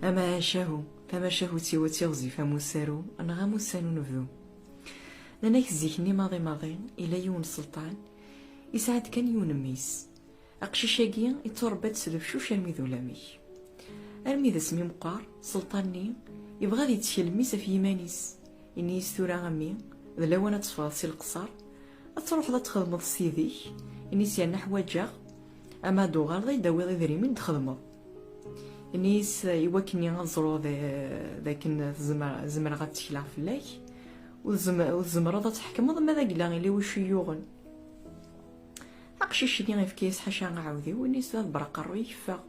أما شاهو فما شاهو تيوا تيغزي فمو سارو أنا غامو سانو نبذو لأنك زيكني ماضي إلا يون سلطان يساعد كان يون ميس أقشيشاكي يتربى تسلف شوش الميذو لامي الميذا سمي مقار سلطاني يبغى ذي تشلميس في يمانيس إني يستورا غمي ذا لوانا تفاصيل القصار أتروح ذا تخدمض سيديك إني سيانا حواجا أما دوغار ذا يداوي ذا ذريمين تخدمض نيس يوكني غنزرو ذاك الزمر غتشلع فلاك والزمرة تحكم ماذا قلا غير واش يوغن اقشيش اللي غيفكيس حاشا نعاودي ونيس هاد برق الروي كفا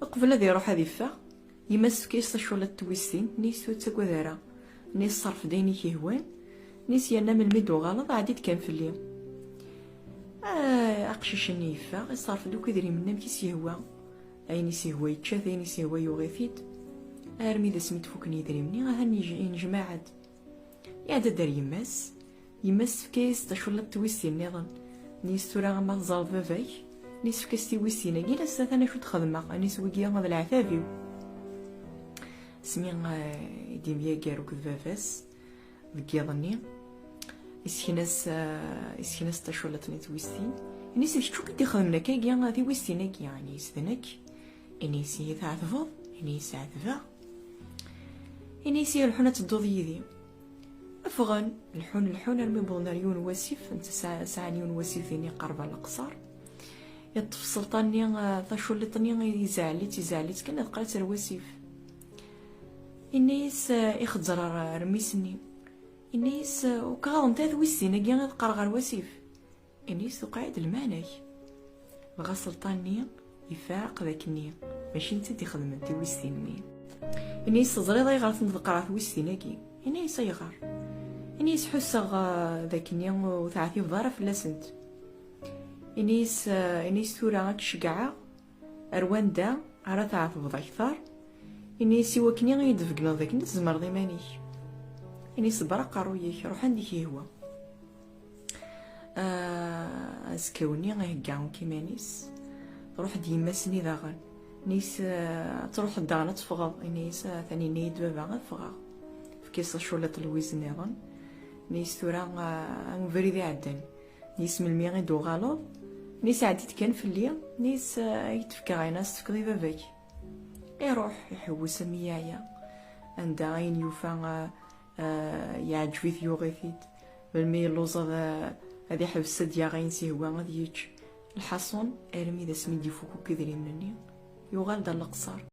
قبل هذا يروح هذه فا يمس كيس شولا تويستين نيس تاكو دارا نيس صرف ديني كيهوان نيس يانا من الميدو غلط عادي كان في اليوم اقشيش نيفا يصرف دوك يدري منا كيس يهوى أين يسيهوى يتشاف أين يسيهوى يغيثيد أرمي ذا سميت فوكني يدريمني غاها نجمعد يعد دار يماس فكيس تشولا تويستي النظام نيس تورا غما تزال فافاي نيس فكيس تويستينا كي لسا ثانا شو تخدمها نيس وكيا غادا العفافيو سمي ديميا كاروك فافاس ذكيا ظني إسكناس تشولا تني تويستين نيس شو كي تخدمنا كاكيا غادي ويستينا كي يعني يسدنك إنيسي تعذفض إنيسي عذفا إنيسي الحونة تدوض يدي أفغان الحون المي بولناريون واسيف انت ساعانيون واسيف ذيني قربا القصار يتفصل طاني ثاشو اللي طاني يزعليت كان قرات الواسيف إنيس يخزر رميسني إنيس وكغاضن تاث ويسينا كي غيقرا غير واسيف إنيس وقاعد المعنى بغا سلطانية يفارق ذاك النية ماشي نتا تخدم انت ويستيني إنيس زريضة يغار تنقرا ويستيناكي إنيس يغار إنيس حسا ذاك النية وثعثي فضارة فلاسنت إنيس ثورا غاكشقعا أروان دا عرا تعرف بضا كثار إنيس يوكني غيدفقنا ذاك النية تزمر ذي مانيك إنيس برق رويك روح عندك هو أزكاوني غيهكاون كيما نيس تروح ديما سني داغن نيس تروح الداغنة تفغض نيس ثاني نيد بابا غتفغض فكيس شولا تلويز نيضن نيس ثورا مفريدي عدن نيس من المية غيدو غالوض نيس عديت كان في الليل نيس يتفكا غيناس تفكضي باباك يروح يحوس ميايا عندها غين يوفا يعجبي ثيوغيثيد بالمي اللوزة هذه حبس ديا غين سيهوا غادي يج الحصون ارمي ذا سمي ديفوكو كيدري منني يوغال دا القصار